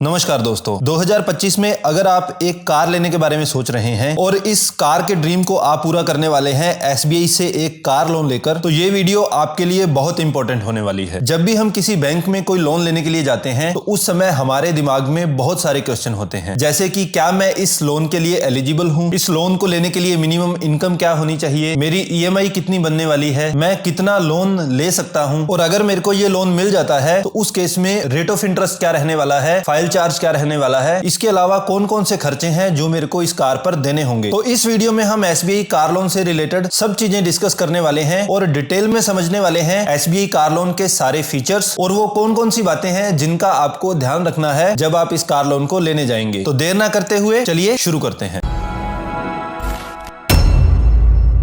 नमस्कार दोस्तों, 2025 में अगर आप एक कार लेने के बारे में सोच रहे हैं और इस कार के ड्रीम को आप पूरा करने वाले हैं एसबीआई से एक कार लोन लेकर, तो ये वीडियो आपके लिए बहुत इंपॉर्टेंट होने वाली है। जब भी हम किसी बैंक में कोई लोन लेने के लिए जाते हैं तो उस समय हमारे दिमाग में बहुत सारे क्वेश्चन होते हैं, जैसे कि क्या मैं इस लोन के लिए एलिजिबल हूँ, इस लोन को लेने के लिए मिनिमम इनकम क्या होनी चाहिए, मेरी ईएमआई कितनी बनने वाली है, मैं कितना लोन ले सकता हूँ, और अगर मेरे को ये लोन मिल जाता है तो उस केस में रेट ऑफ इंटरेस्ट क्या रहने वाला है, फाइल चार्ज क्या रहने वाला है, इसके अलावा कौन कौन से खर्चे हैं जो मेरे को इस कार पर देने होंगे। तो इस वीडियो में हम एसबीआई कार लोन से रिलेटेड सब चीजें डिस्कस करने वाले हैं और डिटेल में समझने वाले हैं एसबीआई कार लोन के सारे फीचर्स और वो कौन कौन सी बातें हैं जिनका आपको ध्यान रखना है जब आप इस कार लोन को लेने जाएंगे। तो देर ना करते हुए चलिए शुरू करते हैं।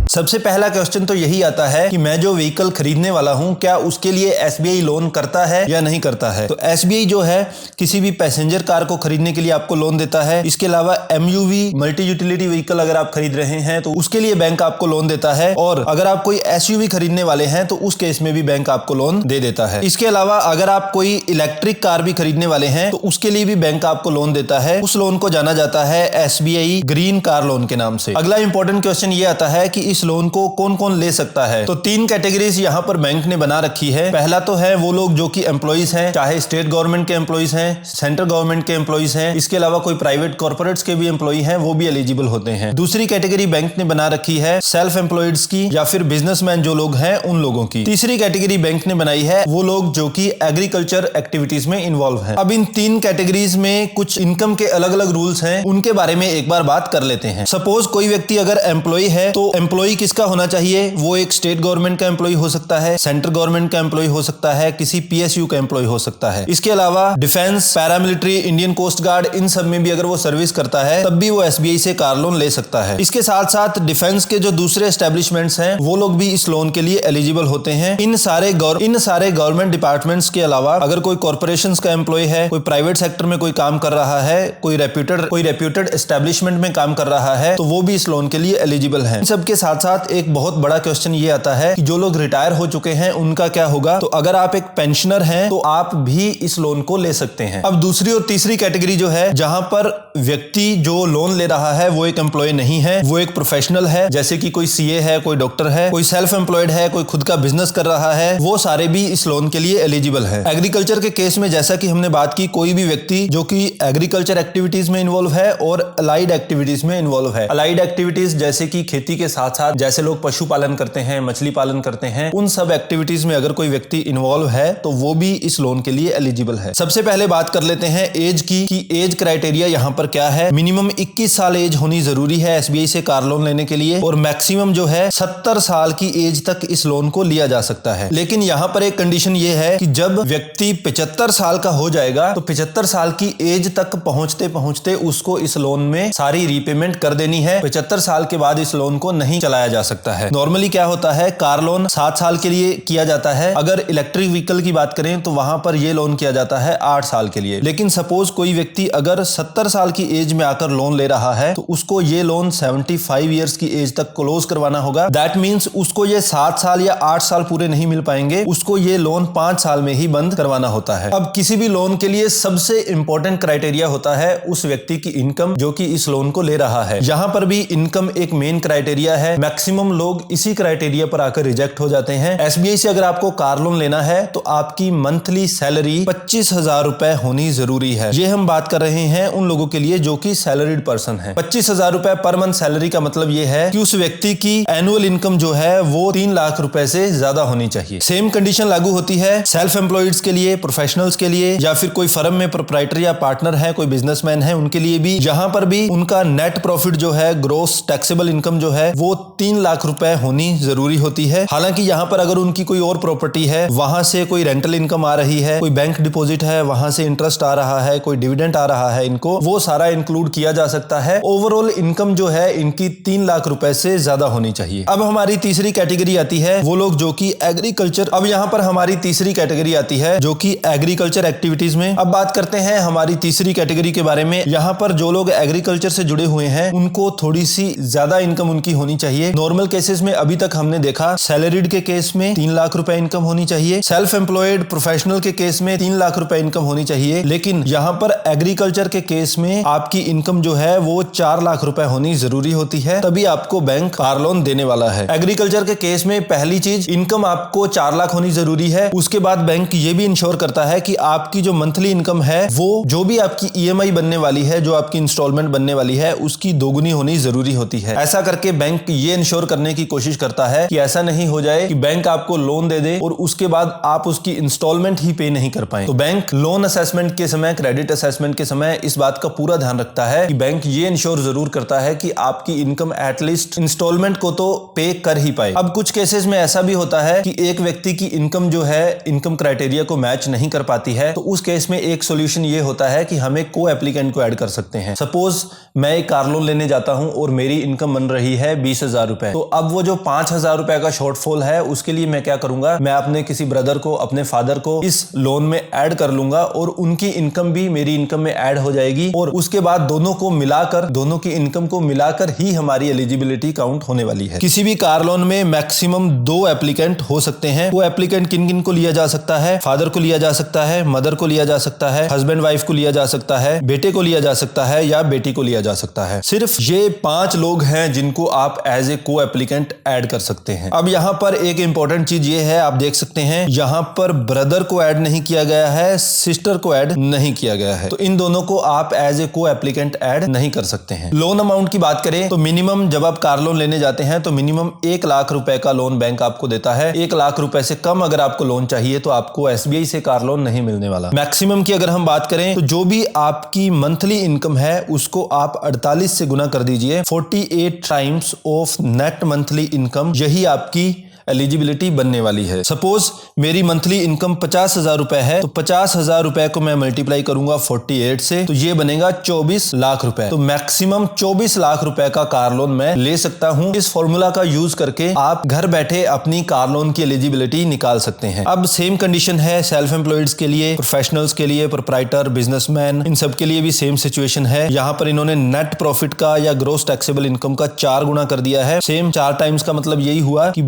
सबसे पहला क्वेश्चन तो यही आता है कि मैं जो व्हीकल खरीदने वाला हूं क्या उसके लिए एसबीआई लोन करता है या नहीं करता है। तो एसबीआई जो है किसी भी पैसेंजर कार को खरीदने के लिए आपको लोन देता है। इसके अलावा एमयूवी मल्टी यूटिलिटी व्हीकल अगर आप खरीद रहे हैं तो उसके लिए बैंक आपको लोन देता है, और अगर आप कोई एसयूवी खरीदने वाले हैं तो उस केस में भी बैंक आपको लोन दे देता है। इसके अलावा अगर आप कोई इलेक्ट्रिक कार भी खरीदने वाले हैं तो उसके लिए भी बैंक आपको लोन देता है। उस लोन को जाना जाता है एसबीआई ग्रीन कार लोन के नाम से। अगला इंपॉर्टेंट क्वेश्चन ये आता है कि इस लोन को कौन कौन ले सकता है। तो तीन कैटेगरीज यहां पर बैंक ने बना रखी है। पहला तो है वो लोग जो कि एम्प्लॉइज हैं, चाहे स्टेट गवर्नमेंट के एम्प्लॉइज हैं, सेंट्रल गवर्नमेंट के एम्प्लॉइज हैं, इसके अलावा कोई प्राइवेट कॉर्पोरेट्स के भी एम्प्लॉय हैं, वो भी एलिजिबल होते हैं। दूसरी कैटेगरी बैंक ने बना रखी है सेल्फ एम्प्लॉयड्स की या फिर बिजनेसमैन जो लोग हैं उन लोगों की। तीसरी कैटेगरी बैंक ने बनाई है वो लोग जो कि एग्रीकल्चर एक्टिविटीज में इन्वॉल्व हैं। अब इन तीन कैटेगरीज में कुछ इनकम के अलग अलग रूल्स हैं, उनके बारे में एक बार बात कर लेते हैं। सपोज कोई व्यक्ति अगर एम्प्लॉय है तो एम्प्लॉय किसका होना चाहिए, वो एक स्टेट गवर्नमेंट का एम्प्लॉय हो सकता है, सेंट्रल गवर्नमेंट का एम्प्लॉय हो सकता है, किसी पीएसयू का एम्प्लॉय हो सकता है। इसके अलावा defence, paramilitary, Indian coast guard, इन सब में भी अगर वो सर्विस करता है तब भी वो एसबीआई से कार लोन ले सकता है। इसके साथ साथ डिफेंस के जो दूसरे एस्टेब्लिशमेंट्स हैं वो लोग भी इस लोन के लिए एलिजिबल होते हैं। इन सारे गवर्नमेंट डिपार्टमेंट्स के अलावा अगर कोई कॉर्पोरेशंस का एम्प्लॉय है, कोई प्राइवेट सेक्टर में कोई काम कर रहा है, कोई रेप्यूटेड एस्टेब्लिशमेंट में काम कर रहा है, तो वो भी इस लोन के लिए एलिजिबल है। इन सबके साथ साथ एक बहुत बड़ा क्वेश्चन ये आता है कि जो लोग रिटायर हो चुके हैं उनका क्या होगा। तो अगर आप एक पेंशनर हैं तो आप भी इस लोन को ले सकते हैं। अब दूसरी और तीसरी कैटेगरी जो है, जहां पर व्यक्ति जो लोन ले रहा है वो एक एम्प्लॉय नहीं है, वो एक प्रोफेशनल है, जैसे कि कोई सीए है, कोई डॉक्टर है, कोई सेल्फ एम्प्लॉयड है, कोई खुद का बिजनेस कर रहा है, वो सारे भी इस लोन के लिए एलिजिबल है। एग्रीकल्चर के केस में जैसा कि हमने बात की, कोई भी व्यक्ति जो कि एग्रीकल्चर एक्टिविटीज में इन्वॉल्व है और अलाइड एक्टिविटीज में इन्वॉल्व है। अलाइड एक्टिविटीज जैसे कि खेती के साथ साथ जैसे लोग पशुपालन करते हैं, मछली पालन करते हैं, उन सब एक्टिविटीज में अगर कोई व्यक्ति इन्वॉल्व है तो वो भी इस लोन के लिए एलिजिबल है। सबसे पहले बात कर लेते हैं एज की कि एज क्राइटेरिया यहाँ पर क्या है। मिनिमम 21 साल एज होनी जरूरी है एसबीआई से कार लोन लेने के लिए, और मैक्सिमम जो है 70 साल की एज तक इस लोन को लिया जा सकता है। लेकिन यहाँ पर एक कंडीशन ये है कि जब व्यक्ति 75 साल का हो जाएगा तो 75 साल की एज तक पहुंचते पहुंचते उसको इस लोन में सारी रीपेमेंट कर देनी है। 75 साल के बाद इस लोन को नहीं चलाया जा सकता है। नॉर्मली क्या होता है, कार लोन 7 साल के लिए किया जाता है। अगर इलेक्ट्रिक व्हीकल की बात करें तो वहां पर यह लोन किया जाता है 8 साल के लिए। लेकिन सपोज कोई व्यक्ति अगर 70 साल की एज में आकर लोन ले रहा है तो उसको ये लोन 75 ईयर्स की एज तक क्लोज करवाना होगा। दैट मीन्स उसको ये 7 साल या 8 साल पूरे नहीं मिल पाएंगे, उसको ये लोन 5 साल में ही बंद करवाना होता है। अब किसी भी लोन के लिए सबसे इंपॉर्टेंट क्राइटेरिया होता है उस व्यक्ति की इनकम जो कि इस लोन को ले रहा है। यहां पर भी इनकम एक मेन क्राइटेरिया है। मैक्सिमम लोग इसी क्राइटेरिया पर आकर रिजेक्ट हो जाते हैं। एसबीआई से अगर आपको कार लोन लेना है तो आपकी मंथली सैलरी 25,000 रुपए होनी जरूरी है। ये हम बात कर रहे हैं उन लोगों के लिए जो कि सैलरीड पर्सन है। 25,000 रुपए पर मंथ सैलरी का मतलब ये है कि उस व्यक्ति की एनुअल इनकम जो है वो 3 लाख रुपए से ज्यादा होनी चाहिए। सेम कंडीशन लागू होती है सेल्फ एम्प्लॉयड्स के लिए, प्रोफेशनल्स के लिए, या फिर कोई फर्म में प्रोप्राइटर या पार्टनर है, कोई बिजनेसमैन है, उनके लिए भी। जहां पर भी उनका नेट प्रॉफिट जो है, ग्रोस टैक्सेबल इनकम जो है वो 3 लाख रुपए होनी जरूरी होती है। हालांकि यहाँ पर अगर उनकी कोई और प्रॉपर्टी है, वहां से कोई रेंटल इनकम आ रही है, कोई बैंक डिपॉजिट है, वहां से इंटरेस्ट आ रहा है, कोई डिविडेंड आ रहा है, इनको वो सारा इंक्लूड किया जा सकता है। ओवरऑल इनकम जो है इनकी 3 लाख रुपए से ज्यादा होनी चाहिए। अब हमारी तीसरी कैटेगरी आती है वो लोग जो कि एग्रीकल्चर। अब यहाँ पर हमारी तीसरी कैटेगरी आती है जो कि एग्रीकल्चर एक्टिविटीज में। अब बात करते हैं हमारी तीसरी कैटेगरी के बारे में। यहाँ पर जो लोग एग्रीकल्चर से जुड़े हुए हैं उनको थोड़ी सी ज्यादा इनकम उनकी होनी चाहिए। चाहिए। नॉर्मल केसेस में अभी तक हमने देखा सैलरीड के केस में 3 लाख रुपए इनकम होनी चाहिए, सेल्फ एम्प्लॉयड प्रोफेशनल के केस में 3 लाख रुपए इनकम होनी चाहिए, लेकिन यहाँ पर एग्रीकल्चर के केस में आपकी इनकम जो है वो 4 लाख रुपए होनी जरूरी होती है, तभी आपको बैंक कार लोन देने वाला है। एग्रीकल्चर के केस में पहली चीज इनकम आपको 4 लाख होनी जरूरी है। उसके बाद बैंक ये भी इंश्योर करता है कि आपकी जो मंथली इनकम है वो जो भी आपकी ईएमआई बनने वाली है, जो आपकी इंस्टॉलमेंट बनने वाली है, उसकी दोगुनी होनी जरूरी होती है। ऐसा करके बैंक ये इंश्योर करने की कोशिश करता है कि ऐसा नहीं हो जाए कि बैंक आपको लोन दे दे और उसके बाद आप उसकी इंस्टॉलमेंट ही पे नहीं कर पाए। तो बैंक लोन असेसमेंट के समय, क्रेडिट असेसमेंट के समय इस बात का पूरा ध्यान रखता है कि बैंक ये इंश्योर जरूर करता है कि आपकी इनकम एटलीस्ट इंस्टॉलमेंट को तो पे कर ही पाए। अब कुछ केसेस में ऐसा भी होता है कि एक व्यक्ति की इनकम जो है इनकम क्राइटेरिया को मैच नहीं कर पाती है, तो उस केस में एक सोल्यूशन ये होता है कि हमें को एप्लीकेंट को ऐड कर सकते हैं। सपोज मैं एक कार लोन लेने जाता हूं और मेरी इनकम बन रही है 20,000 रुपए, तो अब वो जो 5,000 रुपए का शॉर्टफॉल है उसके लिए मैं क्या करूंगा, मैं अपने किसी ब्रदर को, अपने फादर को इस लोन में ऐड कर लूंगा और उनकी इनकम भी मेरी इनकम में ऐड हो जाएगी और उसके बाद दोनों की इनकम को मिलाकर ही हमारी एलिजिबिलिटी काउंट होने वाली है। किसी भी कार लोन में मैक्सिमम 2 एप्लीकेंट हो सकते हैं। वो एप्लीकेंट किन किन को लिया जा सकता है, फादर को लिया जा सकता है, मदर को लिया जा सकता है, हस्बैंड वाइफ को लिया जा सकता है, बेटे को लिया जा सकता है या बेटी को लिया जा सकता है। सिर्फ ये 5 लोग हैं जिनको आप एज ए को एप्लीकेंट ऐड कर सकते हैं। अब यहाँ पर एक इंपॉर्टेंट चीज ये है, आप देख सकते हैं यहाँ पर ब्रदर को ऐड नहीं किया गया है, सिस्टर को ऐड नहीं किया गया है, तो इन दोनों को आप एज ए को एप्लीकेंट ऐड नहीं कर सकते हैं। लोन अमाउंट की बात करें तो मिनिमम जब आप कार लोन लेने जाते हैं तो मिनिमम 1 लाख रुपए का लोन बैंक आपको देता है। 1 लाख रुपए से कम अगर आपको लोन चाहिए तो आपको एसबीआई से कार लोन नहीं मिलने वाला। मैक्सिमम की अगर हम बात करें तो जो भी आपकी मंथली इनकम है उसको आप 48 से गुना कर दीजिए, 48 times of net monthly income, यही आपकी एलिजिबिलिटी बनने वाली है। सपोज मेरी मंथली इनकम 50,000 रुपए है, तो 50,000 रुपए को मैं मल्टीप्लाई करूंगा 48 से, तो ये बनेगा 24 लाख रुपए। तो मैक्सिमम 24 लाख रुपए का कार लोन मैं ले सकता हूं। इस फॉर्मूला का यूज करके आप घर बैठे अपनी कार लोन की एलिजिबिलिटी निकाल सकते हैं। अब सेम कंडीशन है सेल्फ एम्प्लॉयड्स के लिए, प्रोफेशनल्स के लिए, प्रोप्राइटर, बिजनेसमैन, इन सब के लिए भी सेम सिचुएशन है। यहाँ पर इन्होंने नेट प्रॉफिट का या ग्रोस टैक्सेबल इनकम का 4 गुना कर दिया है। सेम 4 टाइम्स का मतलब यही हुआ कि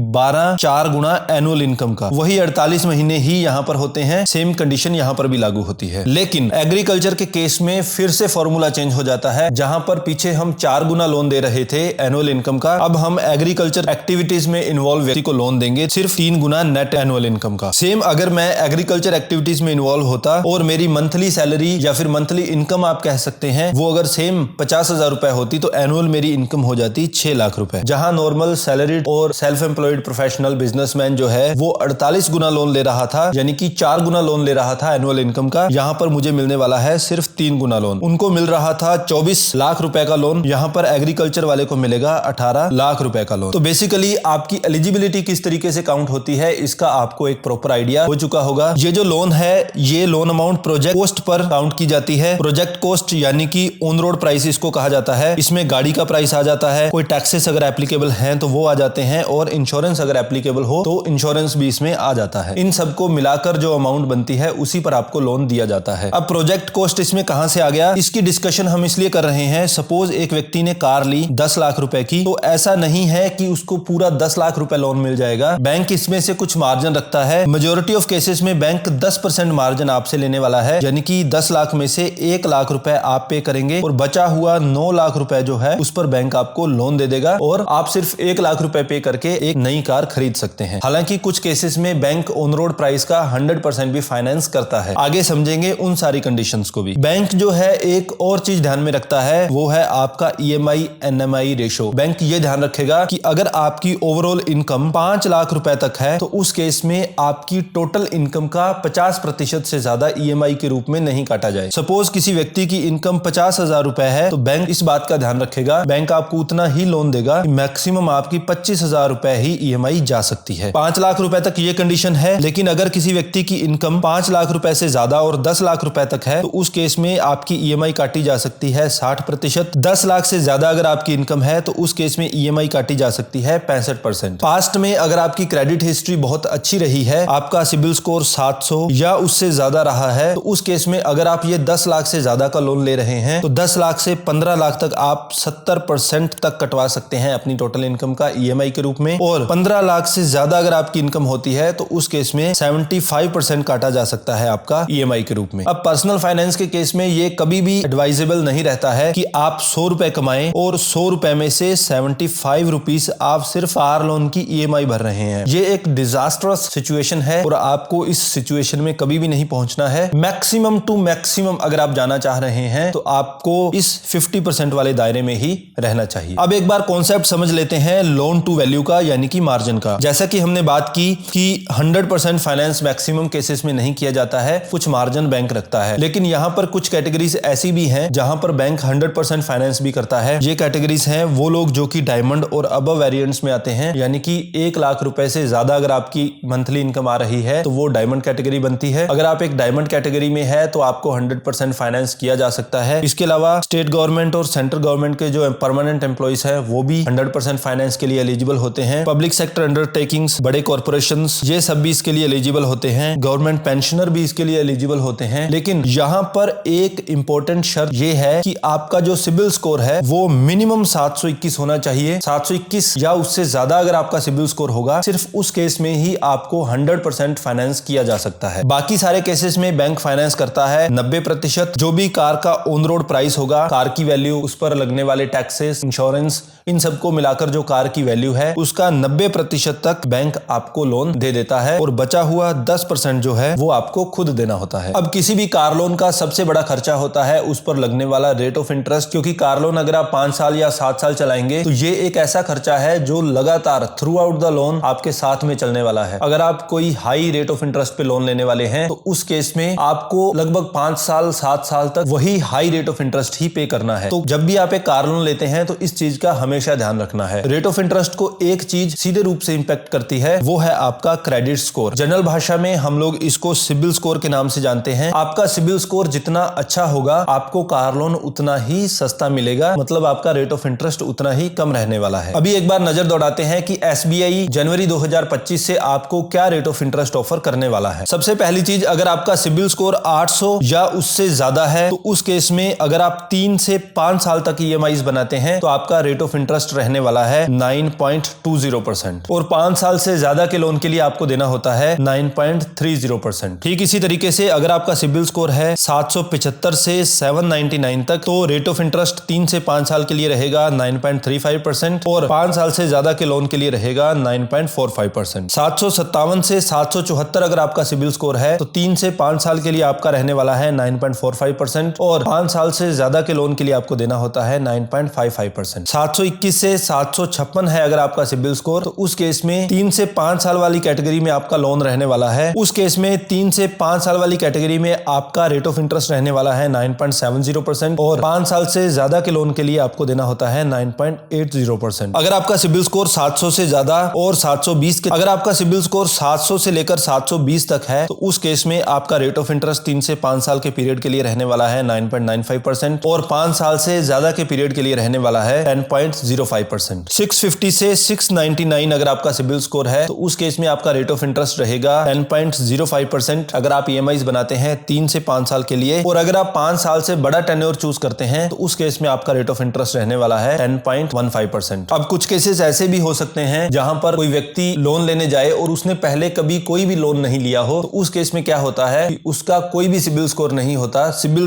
4 गुना एनुअल इनकम का, वही 48 महीने ही यहाँ पर होते हैं। सेम कंडीशन यहाँ पर भी लागू होती है। लेकिन एग्रीकल्चर के केस में फिर से फॉर्मूला चेंज हो जाता है। जहां पर पीछे हम 4 गुना लोन दे रहे थे एनुअल इनकम का, अब हम एग्रीकल्चर एक्टिविटीज में इन्वॉल्व व्यक्ति को लोन देंगे सिर्फ 3 गुना नेट एनुअल इनकम का। सेम अगर मैं एग्रीकल्चर एक्टिविटीज में इन्वॉल्व होता और मेरी मंथली सैलरी या फिर मंथली इनकम आप कह सकते हैं वो अगर सेम 50,000 रुपए होती तो एनुअल मेरी इनकम हो जाती 6 लाख रुपए। जहां नॉर्मल सैलरी और सेल्फ एम्प्लॉयड प्रोफेशनल बिजनेसमैन जो है वो 48 गुना लोन ले रहा था, यानी कि 4 गुना लोन ले रहा था एनुअल इनकम का। यहाँ पर मुझे मिलने वाला है सिर्फ 3 गुना लोन। उनको मिल रहा था 24 लाख रुपए का लोन, यहाँ पर एग्रीकल्चर वाले को मिलेगा 18 लाख रुपए का लोन। तो बेसिकली आपकी एलिजिबिलिटी किस तरीके से काउंट होती है इसका आपको एक प्रॉपर आइडिया हो चुका होगा। ये जो लोन है ये loan amount project cost per count की जाती है। प्रोजेक्ट कॉस्ट यानी कि ऑन रोड प्राइस इसको कहा जाता है। इसमें गाड़ी का प्राइस आ जाता है, कोई टैक्सेस अगर एप्लीकेबल हैं तो वो आ जाते हैं, और इंश्योरेंस अगर एप्लीकेबल हो तो इंश्योरेंस भी इसमें आ जाता है। इन सबको मिलाकर जो अमाउंट बनती है उसी पर आपको लोन दिया जाता है। अब प्रोजेक्ट कॉस्ट इसमें कहां से आ गया, इसकी डिस्कशन हम इसलिए कर रहे हैं। सपोज एक व्यक्ति ने कार ली 10 लाख रुपए की, तो ऐसा नहीं है कि उसको पूरा 10 लाख रुपए लोन मिल जाएगा। बैंक इसमें से कुछ मार्जिन रखता है। मेजोरिटी ऑफ केसेस में बैंक 10% मार्जिन आपसे लेने वाला है, यानी कि 10 लाख में से 1 लाख रुपए आप पे करेंगे और बचा हुआ 9 लाख रुपए जो है उस पर बैंक आपको लोन दे देगा और आप सिर्फ 1 लाख रुपए पे करके एक नई कार खरीद सकते हैं। हालांकि कुछ केसेस में बैंक ऑन रोड प्राइस का 100% भी फाइनेंस करता है। आगे समझेंगे उन सारी कंडीशंस को भी। बैंक जो है एक और चीज ध्यान में रखता है, वो है आपका EMI NMI रेशो। बैंक ये ध्यान रखेगा कि अगर आपकी ओवरऑल इनकम 5 लाख रुपए तक है तो उस केस में आपकी टोटल इनकम का 50% से ज्यादा EMI के रूप में नहीं काटा जाए। सपोज किसी व्यक्ति की इनकम 50,000 रुपए है तो बैंक इस बात का ध्यान रखेगा, बैंक आपको उतना ही लोन देगा कि मैक्सिमम आपकी 25,000 रुपए ही EMI जा सकती है। 5 लाख रुपए तक ये कंडीशन है, लेकिन अगर किसी व्यक्ति की इनकम 5 लाख रुपए से ज्यादा और 10 लाख रुपए तक है तो उस केस में आपकी ईएमआई काटी जा सकती है 60%। 10 लाख से ज्यादा अगर आपकी इनकम है तो उस केस में ईएमआई काटी जा सकती है 65%। पास्ट में अगर आपकी क्रेडिट हिस्ट्री बहुत अच्छी रही है, आपका सिबिल स्कोर 700 या उससे ज्यादा रहा है, तो उस केस में अगर आप ये 10 लाख से ज्यादा का लोन ले रहे हैं तो 10 लाख से 15 लाख तक आप 70% तक कटवा सकते हैं अपनी टोटल इनकम का ईएमआई के रूप में। और 15 लाख से ज्यादा अगर आपकी इनकम होती है तो उस केस में 75% काटा जा सकता है आपका ईएमआई के रूप में। अब पर्सनल फाइनेंस के केस में ये कभी भी एडवाइजेबल नहीं रहता है कि आप 100 रुपए कमाएं और 100 रुपए में से 75 रुपीस आप सिर्फ कार लोन की ईएमआई भर रहे हैं। ये एक डिजास्टरस सिचुएशन है और आपको इस सिचुएशन में कभी भी नहीं पहुंचना है। मैक्सिमम टू मैक्सिमम अगर आप जाना चाह रहे हैं तो आपको इस 50% वाले दायरे में ही रहना चाहिए। अब एक बार कॉन्सेप्ट समझ लेते हैं लोन टू वैल्यू का, यानी कि मार्जिन का। जैसा कि हमने बात की कि 100% फाइनेंस मैक्सिमम केसेस में नहीं किया जाता है, कुछ मार्जिन बैंक रखता है। लेकिन यहां पर कुछ कैटेगरीज ऐसी भी हैं जहां पर बैंक 100% फाइनेंस भी करता है। ये कैटेगरीज हैं वो लोग जो कि डायमंड और अबव वेरिएंट्स में आते हैं, यानी कि 1 लाख रुपए से ज्यादा अगर आपकी मंथली इनकम आ रही है तो वो डायमंड कैटेगरी बनती है। अगर आप एक डायमंड कैटेगरी में है तो आपको 100% फाइनेंस किया जा सकता है। इसके अलावा स्टेट गवर्नमेंट और सेंट्रल गवर्नमेंट के जो परमानेंट एम्प्लॉइज है वो भी 100% फाइनेंस के लिए एलिजिबल होते हैं। पब्लिक सेक्टर अंडरटेकिंग्स, बड़े कॉर्पोरेशंस, ये सब भी इसके लिए एलिजिबल होते हैं। गवर्नमेंट पेंशनर भी इसके लिए एलिजिबल होते हैं। लेकिन यहां पर एक इंपॉर्टेंट शर्त ये है कि आपका जो सिबिल स्कोर है वो मिनिमम 721 होना चाहिए। 721 या उससे ज्यादा अगर आपका सिबिल स्कोर होगा, सिर्फ उस केस में ही आपको 100% फाइनेंस किया जा सकता है। बाकी सारे केसेस में बैंक फाइनेंस करता है 90%। जो भी कार का ऑन रोड प्राइस होगा, कार की वैल्यू, उस पर लगने वाले टैक्सेस, इंश्योरेंस, इन सबको मिलाकर जो कार की वैल्यू है उसका 90% तक बैंक आपको लोन दे देता है और बचा हुआ 10% जो है वो आपको खुद देना होता है। अब किसी भी कार लोन का सबसे बड़ा खर्चा होता है उस पर लगने वाला रेट ऑफ इंटरेस्ट, क्योंकि कार लोन अगर आप 5 साल या 7 साल चलाएंगे तो ये एक ऐसा खर्चा है जो लगातार थ्रू आउट द लोन आपके साथ में चलने वाला है। अगर आप कोई हाई रेट ऑफ इंटरेस्ट पे लोन लेने वाले हैं तो उस केस में आपको लगभग 5 साल 7 साल तक वही हाई रेट ऑफ इंटरेस्ट ही पे करना है। तो जब भी आप एक कार लोन लेते हैं तो इस चीज का हमेशा ध्यान रखना है। रेट ऑफ इंटरेस्ट को एक चीज सीधे रूप से इंपैक्ट करती है, वो है आपका क्रेडिट स्कोर। जनरल भाषा में हम लोग इसको सिबिल स्कोर के नाम से जानते हैं। आपका सिबिल स्कोर जितना अच्छा होगा आपको कार लोन उतना ही सस्ता मिलेगा, मतलब आपका रेट ऑफ इंटरेस्ट उतना ही कम रहने वाला है। अभी एक बार नजर दौड़ाते हैं कि एसबीआई जनवरी 2025 से आपको क्या रेट ऑफ इंटरेस्ट ऑफर करने वाला है। सबसे पहली चीज, अगर आपका सिबिल स्कोर 800 या उससे ज्यादा है तो उस केस में अगर आप 3 से 5 साल तक ईएमआईज बनाते हैं तो आपका रेट ऑफ इंटरेस्ट रहने वाला है 9.20% और 5 साल से ज्यादा के लोन के लिए आपको देना होता है 9.30%। ठीक इसी तरीके से अगर आपका सिबिल स्कोर है 775 से 799 तक तो रेट ऑफ इंटरेस्ट 3 से 5 साल के लिए रहेगा 9.35% और 5 साल से ज्यादा के लोन के लिए रहेगा 9.45%। 757 से 774 अगर आपका सिबिल स्कोर है तो 3 से 5 साल के लिए आपका रहने वाला है 9.45% और 5 साल से ज्यादा के लोन के लिए आपको देना होता है 9.55%। 721 से 756 है अगर आपका सिबिल स्कोर तो उस केस में 3 से 5 साल वाली कैटेगरी में आपका लोन रहने वाला है। उस केस में 3 से 5 साल वाली कैटेगरी में आपका रेट ऑफ इंटरेस्ट रहने वाला है 9.70% और 5 साल से ज्यादा के लोन के लिए आपको देना होता है 9.80%। अगर आपका सिबिल स्कोर 700 से ज्यादा और 720 के अगर आपका सिबिल स्कोर 700 से लेकर 720 तक है तो उस केस में आपका रेट ऑफ इंटरेस्ट 3 से 5 साल के पीरियड के लिए रहने वाला है 9.95% और 5 साल से ज्यादा के पीरियड के लिए रहने वाला है 10.05%। 650 से 699 अगर आपका सिबिल स्कोर है तो उस केस में आपका रेट ऑफ इंटरेस्ट रहेगा 10.05% अगर आप ईएमआईज बनाते हैं 3 से 5 साल के लिए और अगर आप 5 साल से बड़ा टेन्योर चूज करते हैं तो उस केस में आपका रेट ऑफ इंटरेस्ट रहने वाला है 10.15%। अब कुछ केसेस ऐसे भी हो सकते हैं जहां पर कोई व्यक्ति लोन लेने जाए और उसने पहले कभी कोई भी लोन नहीं लिया हो तो उस केस में क्या होता है कि उसका कोई भी सिबिल स्कोर नहीं होता। सिबिल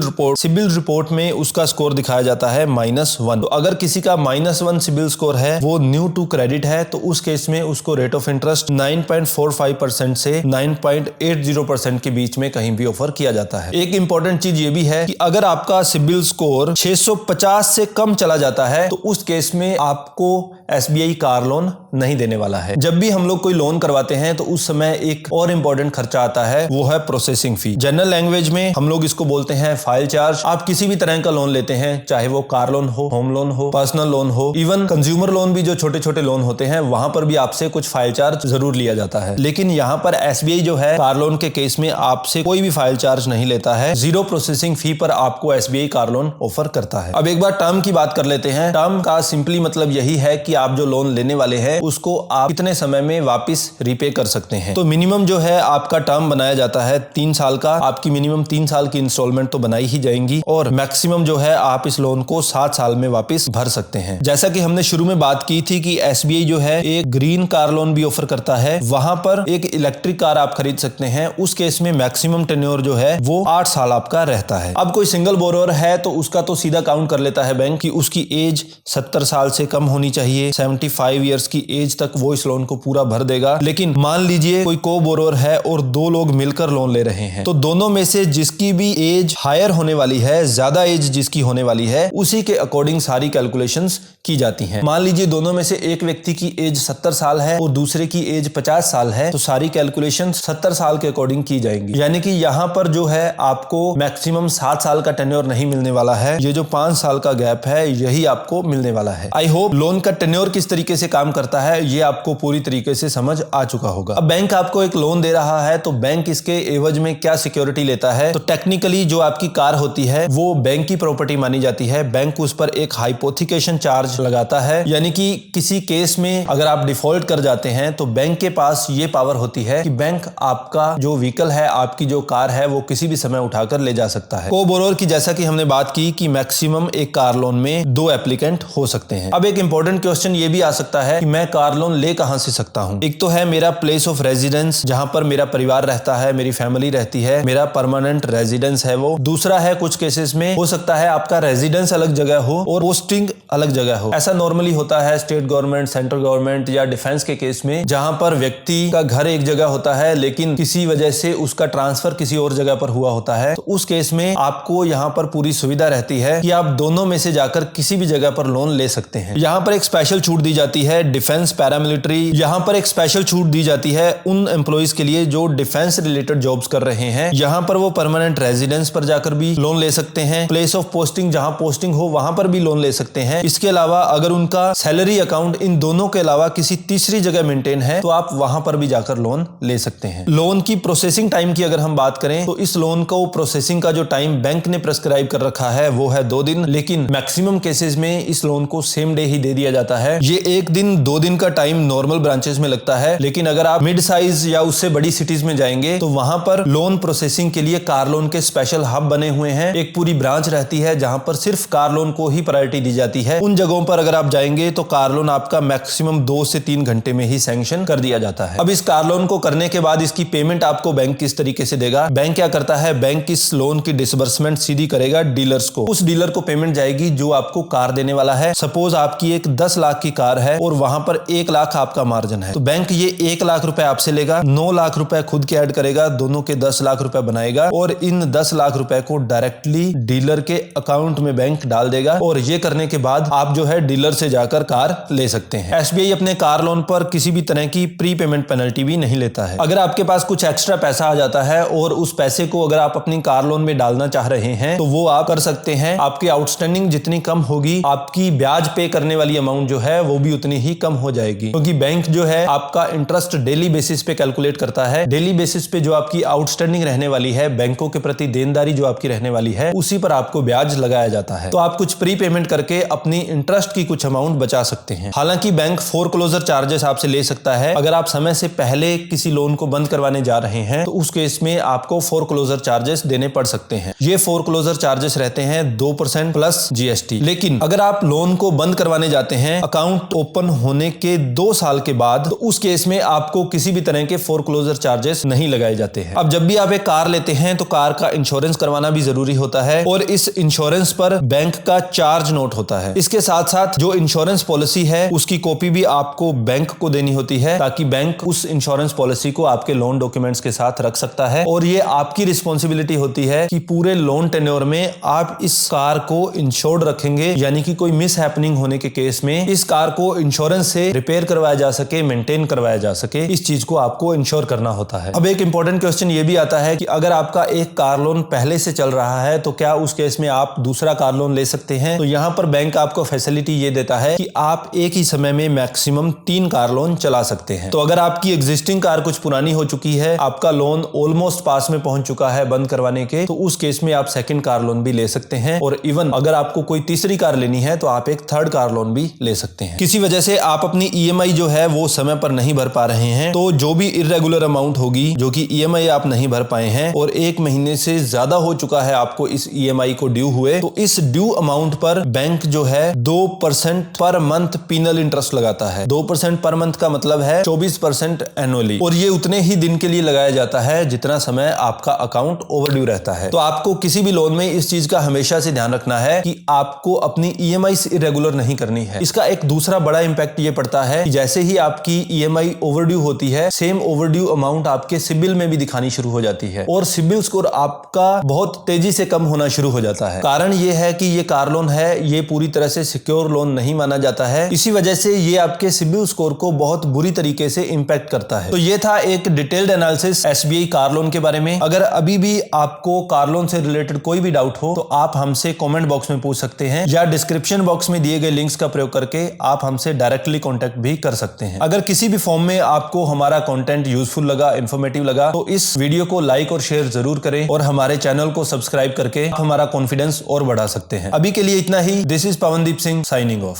रिपोर्ट में उसका स्कोर दिखाया जाता है -1। तो अगर किसी का -1 सिबिल स्कोर है, वो न्यू टू क्रेडिट है, तो उस केस में उसको रेट ऑफ इंटरेस्ट 9.45% से 9.80% के बीच में कहीं भी ऑफर किया जाता है। एक इंपॉर्टेंट चीज ये भी है कि अगर आपका सिबिल स्कोर 650 से कम चला जाता है तो उस केस में आपको एसबीआई कार लोन नहीं देने वाला है। जब भी हम लोग कोई लोन करवाते हैं तो उस समय एक और इम्पोर्टेंट खर्चा आता है, वो है प्रोसेसिंग फी। जनरल लैंग्वेज में हम लोग इसको बोलते हैं फाइल चार्ज। आप किसी भी तरह का लोन लेते हैं, चाहे वो कार लोन हो, होम लोन हो, पर्सनल लोन हो, इवन कंज्यूमर लोन भी, जो छोटे छोटे लोन होते हैं, वहां पर भी आपसे कुछ फाइल चार्ज जरूर लिया जाता है। लेकिन यहाँ पर एसबीआई जो है कार लोन के केस में आपसे कोई भी फाइल चार्ज नहीं लेता है। जीरो प्रोसेसिंग फी पर आपको एसबीआई कार लोन ऑफर करता है। अब एक बार टर्म की बात कर लेते हैं। टर्म का सिंपली मतलब यही है कि आप जो लोन लेने वाले हैं उसको आप कितने समय में वापस रीपे कर सकते हैं। तो मिनिमम जो है आपका टर्म बनाया जाता है 3 साल का। आपकी मिनिमम 3 साल की इंस्टॉलमेंट तो बनाई ही जाएंगी और मैक्सिमम जो है आप इस लोन को 7 साल में वापस भर सकते हैं। जैसा कि हमने शुरू में बात की थी कि एसबीआई जो है एक ग्रीन कार लोन भी ऑफर करता है। वहां पर एक इलेक्ट्रिक कार आप खरीद सकते हैं। उस केस में मैक्सिमम टेन्योर जो है वो 8 साल आपका रहता है। अब कोई सिंगल बोरोवर है तो उसका तो सीधा काउंट कर लेता है बैंक कि उसकी एज 70 साल से कम होनी चाहिए। 75 ईयर्स की एज तक वो इस लोन को पूरा भर देगा। लेकिन मान लीजिए कोई को बोरोवर है और 2 लोग मिलकर लोन ले रहे हैं, तो दोनों में से जिसकी भी एज हायर होने वाली है, ज्यादा एज जिसकी होने वाली है, उसी के अकॉर्डिंग सारी कैलकुलेशंस की जाती हैं। मान लीजिए दोनों में से एक व्यक्ति की एज 70 साल है और दूसरे की एज 50 साल है, तो सारी कैलकुलेशन 70 साल के अकॉर्डिंग की जाएंगी। यानी कि यहाँ पर जो है आपको मैक्सिमम 7 साल का टेन्योर नहीं मिलने वाला है। ये जो 5 साल का गैप है यही आपको मिलने वाला है। आई होप लोन का टेन्योर किस तरीके से काम करता है ये आपको पूरी तरीके से समझ आ चुका होगा। अब बैंक आपको एक लोन दे रहा है तो बैंक इसके एवज में क्या सिक्योरिटी लेता है? तो टेक्निकली जो आपकी कार होती है वो बैंक की प्रॉपर्टी मानी जाती है। बैंक उस पर एक हाइपोथिकेशन चार्ज लगाता है, यानी कि किसी केस में अगर आप डिफॉल्ट कर जाते हैं तो बैंक के पास ये पावर होती है कि बैंक आपका जो व्हीकल है, आपकी जो कार है, वो किसी भी समय उठाकर ले जा सकता है। को बोरोवर की जैसा कि हमने बात की कि मैक्सिमम एक कार लोन में 2 एप्लीकेंट हो सकते हैं। अब एक इंपॉर्टेंट क्वेश्चन ये भी आ सकता है कि मैं कार लोन ले कहां से सकता हूं? एक तो है मेरा प्लेस ऑफ रेजिडेंस, जहां पर मेरा परिवार रहता है, मेरी फैमिली रहती है, मेरा परमानेंट रेजिडेंस है वो। दूसरा है कुछ केसेस में हो सकता है आपका रेजिडेंस अलग जगह हो और पोस्टिंग अलग जगह हो। ऐसा नॉर्मली होता है स्टेट गवर्नमेंट, सेंट्रल गवर्नमेंट या डिफेंस के केस में, जहां पर व्यक्ति का घर एक जगह होता है लेकिन किसी वजह से उसका ट्रांसफर किसी और जगह पर हुआ होता है। तो उस केस में आपको यहाँ पर पूरी सुविधा रहती है कि आप दोनों में से जाकर किसी भी जगह पर लोन ले सकते हैं। यहाँ पर एक स्पेशल छूट दी जाती है डिफेंस, पैरामिलिट्री। यहाँ पर एक स्पेशल छूट दी जाती है उन एम्प्लॉइज के लिए जो डिफेंस रिलेटेड जॉब्स कर रहे हैं। यहाँ पर वो परमानेंट रेजिडेंस पर जाकर भी लोन ले सकते हैं। प्लेस ऑफ पोस्टिंग, जहां पोस्टिंग हो वहां पर भी लोन ले सकते हैं। इसके अलावा अगर उनका सैलरी अकाउंट इन दोनों के अलावा किसी तीसरी जगह मेंटेन है तो आप वहां पर भी जाकर लोन ले सकते हैं। लोन की प्रोसेसिंग टाइम की अगर हम बात करें तो इस लोन को प्रोसेसिंग का जो टाइम बैंक ने प्रेस्क्राइब कर रखा है वो है 2 दिन, लेकिन मैक्सिमम केसेस में इस लोन को सेम डे ही दे दिया जाता है। ये 1 दिन 2 दिन का टाइम नॉर्मल ब्रांचेस में लगता है, लेकिन अगर आप मिड साइज या उससे बड़ी सिटीज में जाएंगे तो वहां पर लोन प्रोसेसिंग के लिए कार लोन के स्पेशल हब बने हुए हैं। एक पूरी ब्रांच रहती है जहां पर सिर्फ कार लोन को ही प्रायोरिटी दी जाती है। उन जगहों पर अगर आप जाएंगे तो कार लोन आपका मैक्सिमम 2 से 3 घंटे में ही सैंक्शन कर दिया जाता है। अब इस कार लोन को करने के बाद इसकी पेमेंट आपको बैंक किस तरीके से देगा? बैंक क्या करता है, बैंक इस लोन की डिसबर्समेंट सीधी करेगा डीलर्स को। उस डीलर को पेमेंट जाएगी जो आपको कार देने वाला है। सपोज आपकी एक 10 लाख की कार है और वहां पर 1 लाख आपका मार्जिन है, तो बैंक ये 1 लाख रुपए आपसे लेगा, 9 लाख रुपए खुद के ऐड करेगा, दोनों के 10 लाख रुपए बनाएगा और इन 10 लाख रुपए को डायरेक्टली डीलर के अकाउंट में बैंक डाल देगा। और ये करने के बाद आप जो है डीलर से जाकर कार ले सकते हैं। एसबीआई अपने कार लोन पर किसी भी तरह की प्री पेमेंट पेनल्टी भी नहीं लेता है। अगर आपके पास कुछ एक्स्ट्रा पैसा आ जाता है और उस पैसे को अगर आप अपनी कार लोन में डालना चाह रहे हैं तो वो आप कर सकते हैं। आपकी आउटस्टैंडिंग जितनी कम होगी, आपकी ब्याज पे करने वाली अमाउंट जो है वो भी उतनी ही कम हो जाएगी, क्योंकि बैंक जो है आपका इंटरेस्ट डेली बेसिस पे कैलकुलेट करता है। डेली बेसिस पे जो आपकी आउटस्टैंडिंग रहने वाली है, बैंकों के प्रति देनदारी जो आपकी रहने वाली है, उसी पर आपको ब्याज लगाया जाता है। तो आप कुछ प्री पेमेंट करके अपनी इंटरेस्ट की कुछ अमाउंट बचा सकते हैं। हालांकि बैंक फोरक्लोजर चार्जेस आपसे ले सकता है। अगर आप समय से पहले किसी लोन को बंद करवाने जा रहे हैं तो उस केस में आपको फोरक्लोजर चार्जेस देने पड़ सकते हैं। ये फोरक्लोजर चार्जेस रहते हैं 2% प्लस जीएसटी। लेकिन अगर आप लोन को बंद करवाने जाते हैं अकाउंट ओपन होने के 2 साल के बाद, तो उस केस में आपको किसी भी तरह के फोरक्लोजर चार्जेस नहीं लगाए जाते हैं। अब जब भी आप एक कार लेते हैं तो कार का इंश्योरेंस करवाना भी जरूरी होता है और इस इंश्योरेंस पर बैंक का चार्ज नोट होता है। है। इसके साथ साथ जो इंश्योरेंस पॉलिसी है उसकी कॉपी भी आपको बैंक को देनी होती है, ताकि बैंक उस इंश्योरेंस पॉलिसी को आपके लोन डॉक्यूमेंट्स के साथ रख सकता है। और ये आपकी रिस्पॉन्सिबिलिटी होती है कि पूरे लोन टेन्योर में आप इस कार को इंश्योर्ड रखेंगे, यानी कि कोई मिस हैपनिंग होने के केस में इस कार को इंश्योरेंस से रिपेयर करवाया जा सके, मेंटेन करवाया जा सके, इस चीज को आपको इंश्योर करना होता है। अब एक इंपॉर्टेंट क्वेश्चन ये भी आता है कि अगर आपका एक कार लोन पहले से चल रहा है तो क्या उस केस में आप दूसरा कार लोन ले सकते हैं? तो यहां पर बैंक आपको फैसिलिटी ये देता है कि आप एक ही समय में मैक्सिमम 3 कार लोन चला सकते हैं। तो अगर आपकी एग्जिस्टिंग कार कुछ पुरानी हो चुकी है, आपका लोन ऑलमोस्ट पास में पहुंच चुका है बंद करवाने के, तो उस केस में आप सेकंड कार लोन भी ले सकते हैं। और इवन अगर आपको कोई तीसरी कार लेनी है तो आप एक थर्ड कार लोन भी ले सकते हैं। किसी वजह से आप अपनी ईएमआई जो है वो समय पर नहीं भर पा रहे हैं, तो जो भी इर्रेगुलर अमाउंट होगी, जो कि ईएमआई आप नहीं भर पाए हैं और 1 महीने से ज्यादा हो चुका है आपको इस ईएमआई को ड्यू हुए, तो इस ड्यू अमाउंट पर बैंक जो है 2% पर मंथ पिनल इंटरेस्ट लगाता है। 2% पर मंथ का मतलब है 24% एनुअली, और ये उतने ही दिन के लिए लगाया जाता है जितना समय आपका अकाउंट ओवरड्यू रहता है। तो आपको किसी भी लोन में इस चीज का हमेशा से ध्यान रखना है कि आपको अपनी ईएमआई इरेगुलर नहीं करनी है। इसका एक दूसरा बड़ा इंपैक्ट ये पड़ता है कि जैसे ही आपकी ईएमआई ओवरड्यू होती है, सेम ओवरड्यू अमाउंट आपके सिबिल में भी दिखानी शुरू हो जाती है और सिबिल स्कोर आपका बहुत तेजी से कम होना शुरू हो जाता है। कारण ये है कि ये कार लोन है, ये पूरी तरह से सिक्योर लोन नहीं माना जाता है। इसी वजह से ये आपके सिबिल स्कोर को बहुत बुरी तरीके से इंपैक्ट करता है। तो ये था एक detailed analysis SBI car loan के बारे में। अगर अभी भी आपको कार लोन से रिलेटेड कोई भी डाउट हो तो आप हमसे कमेंट बॉक्स में पूछ सकते हैं, या डिस्क्रिप्शन बॉक्स में दिए गए लिंक्स का प्रयोग करके आप हमसे डायरेक्टली कांटेक्ट भी कर सकते हैं। अगर किसी भी फॉर्म में आपको हमारा कंटेंट यूजफुल लगा, इंफॉर्मेटिव लगा, तो इस वीडियो को लाइक और शेयर जरूर करें और हमारे चैनल को सब्सक्राइब करके हमारा कॉन्फिडेंस और बढ़ा सकते हैं। अभी के लिए इतना ही। This is Pavandeep Singh signing of.